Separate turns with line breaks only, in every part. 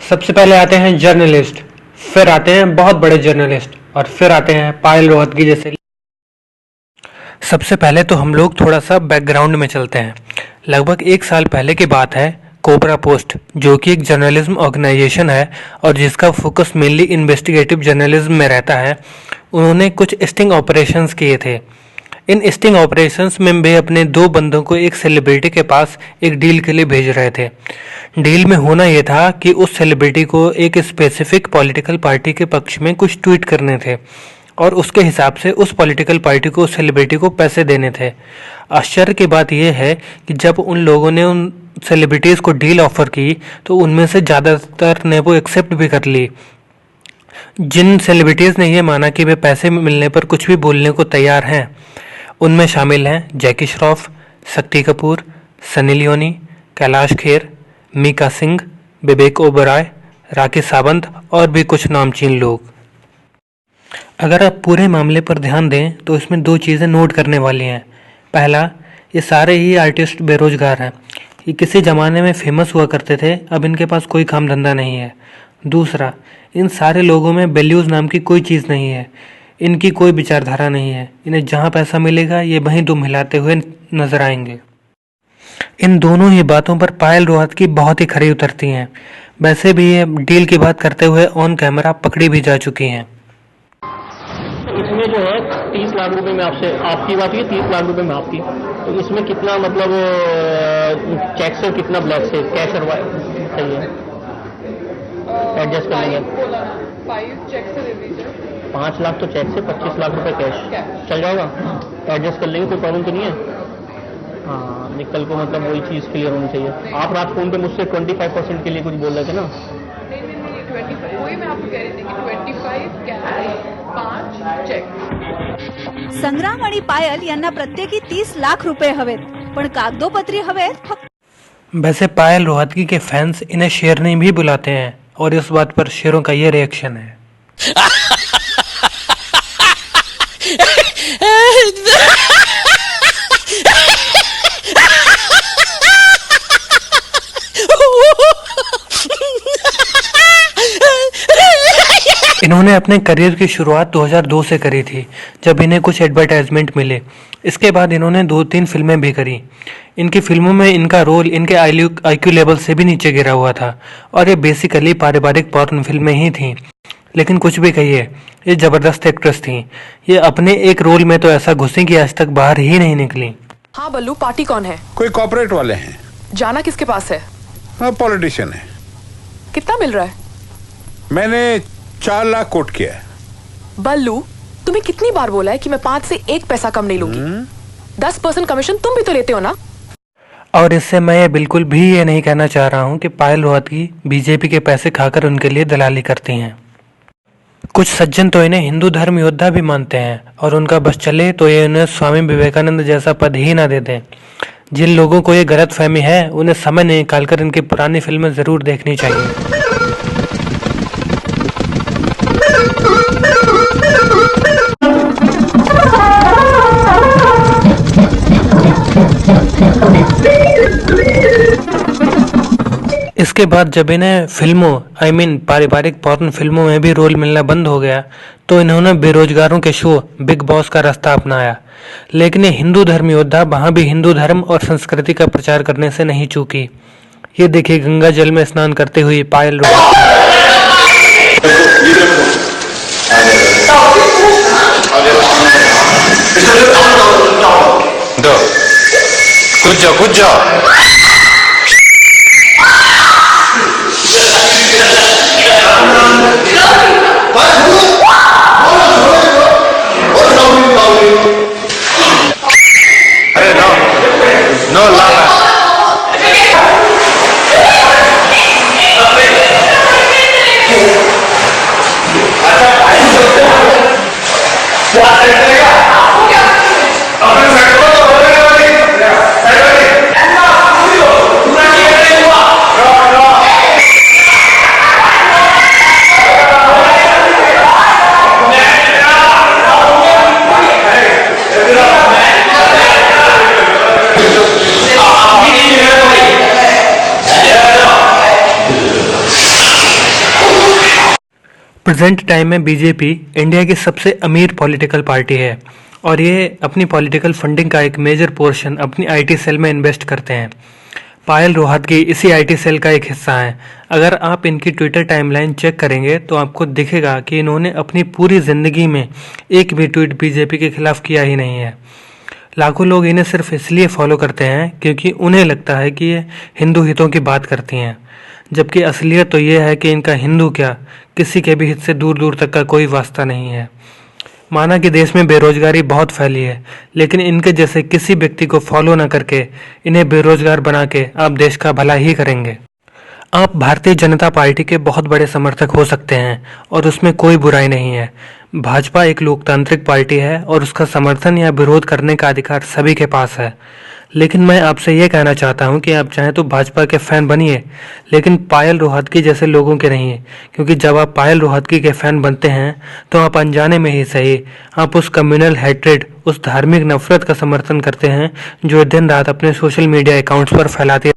सबसे पहले आते हैं जर्नलिस्ट, फिर आते हैं बहुत बड़े जर्नलिस्ट और फिर आते हैं पायल रोहतगी जैसे। सबसे पहले तो हम लोग थोड़ा सा बैकग्राउंड में चलते हैं। लगभग 1 साल पहले की बात है। कोबरा पोस्ट जो कि एक जर्नलिज्म ऑर्गेनाइजेशन है और जिसका फोकस मेनली इन्वेस्टिगेटिव जर्नलिज्म में रहता है, उन्होंने कुछ स्टिंग ऑपरेशंस किए थे। इन स्टिंग ऑपरेशंस में वे अपने 2 बंदों को एक सेलिब्रिटी के पास एक डील के लिए भेज रहे थे। डील में होना यह था कि उस सेलिब्रिटी को एक स्पेसिफिक पॉलिटिकल पार्टी के पक्ष में कुछ ट्वीट करने थे और उसके हिसाब से उस पॉलिटिकल पार्टी को उस सेलिब्रिटी को पैसे देने थे। आश्चर्य की बात यह है कि जब उन लोगों ने उन सेलिब्रिटीज़ को डील ऑफर की तो उनमें से ज़्यादातर ने वो एक्सेप्ट भी कर ली। जिन सेलिब्रिटीज़ ने यह माना कि वे पैसे मिलने पर कुछ भी बोलने को तैयार हैं, उनमें शामिल हैं जैकी श्रॉफ, शक्ति कपूर, सनी लियोनी, कैलाश खेर, मीका सिंह, विवेक ओबराय, राकेश सावंत और भी कुछ नामचीन लोग। अगर आप पूरे मामले पर ध्यान दें तो इसमें 2 चीज़ें नोट करने वाली हैं। पहला, ये सारे ही आर्टिस्ट बेरोजगार हैं। ये किसी ज़माने में फेमस हुआ करते थे, अब इनके पास कोई काम धंधा नहीं है। दूसरा, इन सारे लोगों में वैल्यूज़ नाम की कोई चीज़ नहीं है। इनकी कोई विचारधारा नहीं है। इन्हें जहाँ पैसा मिलेगा ये वहीं दुम हिलाते हुए नजर आएंगे। इन दोनों ही बातों पर पायल रोहतगी बहुत ही खरी उतरती हैं। वैसे भी ये डील की बात करते हुए ऑन कैमरा पकड़ी भी जा चुकी हैं।
इसमें जो है 30 लाख रुपए में आपकी बात हुई, 30 लाख रुपए में आपकी, तो इसमें कितना मतलब चेक से कितना ब्लैक से कैश सही है? एडजस्ट कर लेंगे।
5 चेक से दे दीजिए।
5 लाख तो चेक से, 25 लाख रुपए कैश चल जाएगा? एडजस्ट कर लेंगे, कोई प्रॉब्लम तो नहीं है? हाँ, निकल को मतलब वही चीज़ क्लियर होनी चाहिए। आप रात फोन पे मुझसे 25% के लिए कुछ बोल रहे थे ना?
नहीं 25, वही मैं आपको कह रही थी कि 25 कैश, 5 चेक।
संग्राम आणि पायल यांना प्रत्येकी 30 लाख रुपये हवेत, पण कागदोपत्री हवेत फक्त।
वैसे पायल रोहतगी के फैंस इन्हें शेरनी भी बुलाते हैं और इस बात पर शेरों का ये रिएक्शन है। इन्होंने अपने करियर की शुरुआत 2002 से करी थी, जब इन्हें कुछ एडवर्टाइजमेंट मिले। इसके बाद इन्होंने 2-3 फिल्में भी करी। इनकी फिल्मों में इनका रोल इनके आईक्यू लेवल से भी नीचे गिरा हुआ था और ये बेसिकली पारिवारिक पॉर्न फिल्में ही थीं। लेकिन कुछ भी कहिए, ये ज़बरदस्त एक्ट्रेस थीं। ये अपने एक रोल में तो ऐसा घुसी कि आज तक बाहर ही नहीं निकली।
हाँ बल्लू, पार्टी कौन है?
कोई कॉर्पोरेट वाले हैं।
जाना किसके पास है?
हाँ, पॉलिटिशियन है।
कितना मिल रहा है?
मैंने 4 लाख कोट किया है।
बल्लू, तुम्हें कितनी बार बोला है कि मैं 5 से 1 पैसा कम नहीं लूंगी। 10% कमीशन तुम भी तो लेते हो ना?
और इससे मैं ये बिल्कुल भी ये नहीं कहना चाह रहा हूँ कि पायल रोहतगी बीजेपी के पैसे खाकर उनके लिए दलाली करती हैं। कुछ सज्जन तो इन्हें हिंदू धर्म योद्धा भी मानते हैं और उनका बस चले तो ये उन्हें स्वामी विवेकानंद जैसा पद ही ना दे दें। जिन लोगों को ये गलत फहमी है, उन्हें समय निकालकर इनकी पुरानी फिल्में ज़रूर देखनी चाहिए। इसके बाद जब इन्हें फिल्मों पारिवारिक पॉर्न फिल्मों में भी रोल मिलना बंद हो गया तो इन्होंने बेरोजगारों के शो बिग बॉस का रास्ता अपनाया। लेकिन ये हिंदू धर्म योद्धा वहां भी हिंदू धर्म और संस्कृति का प्रचार करने से नहीं चूकी। ये देखिए गंगा जल में स्नान करते हुए पायल
कुछ जाओ अरे नो लाना।
प्रेजेंट टाइम में बीजेपी इंडिया की सबसे अमीर पॉलिटिकल पार्टी है और ये अपनी पॉलिटिकल फंडिंग का एक मेजर पोर्शन अपनी आईटी सेल में इन्वेस्ट करते हैं। पायल रोहतगी इसी आईटी सेल का एक हिस्सा है। अगर आप इनकी ट्विटर टाइमलाइन चेक करेंगे तो आपको दिखेगा कि इन्होंने अपनी पूरी जिंदगी में एक भी ट्वीट बीजेपी के खिलाफ किया ही नहीं है। लाखों लोग इन्हें सिर्फ इसलिए फॉलो करते हैं क्योंकि उन्हें लगता है कि ये हिंदू हितों की बात करती हैं, जबकि असलियत तो ये है कि इनका हिंदू क्या किसी के भी हित से दूर दूर तक का कोई वास्ता नहीं है। माना कि देश में बेरोजगारी बहुत फैली है, लेकिन इनके जैसे किसी व्यक्ति को फॉलो न करके इन्हें बेरोजगार बना के आप देश का भला ही करेंगे। आप भारतीय जनता पार्टी के बहुत बड़े समर्थक हो सकते हैं और उसमें कोई बुराई नहीं है। भाजपा एक लोकतांत्रिक पार्टी है और उसका समर्थन या विरोध करने का अधिकार सभी के पास है। लेकिन मैं आपसे ये कहना चाहता हूँ कि आप चाहें तो भाजपा के फैन बनिए, लेकिन पायल रोहतगी जैसे लोगों के नहीं, क्योंकि जब आप पायल रोहतगी के फैन बनते हैं तो आप अनजाने में ही सही आप उस कम्युनल हैट्रेड, उस धार्मिक नफरत का समर्थन करते हैं जो दिन रात अपने सोशल मीडिया अकाउंट्स पर फैलाते हैं।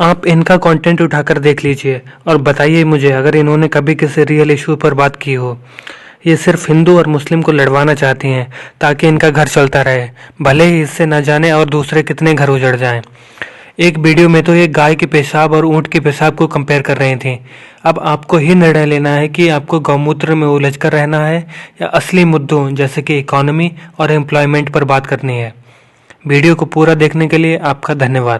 आप इनका कंटेंट उठाकर देख लीजिए और बताइए मुझे अगर इन्होंने कभी किसी रियल इशू पर बात की हो। ये सिर्फ हिंदू और मुस्लिम को लड़वाना चाहती हैं ताकि इनका घर चलता रहे, भले ही इससे न जाने और दूसरे कितने घर उजड़ जाएं। एक वीडियो में तो ये गाय के पेशाब और ऊंट के पेशाब को कंपेयर कर रही थी। अब आपको ही निर्णय लेना है कि आपको गौमूत्र में उलझ कर रहना है या असली मुद्दों जैसे कि इकोनॉमी और एम्प्लॉयमेंट पर बात करनी है। वीडियो को पूरा देखने के लिए आपका धन्यवाद।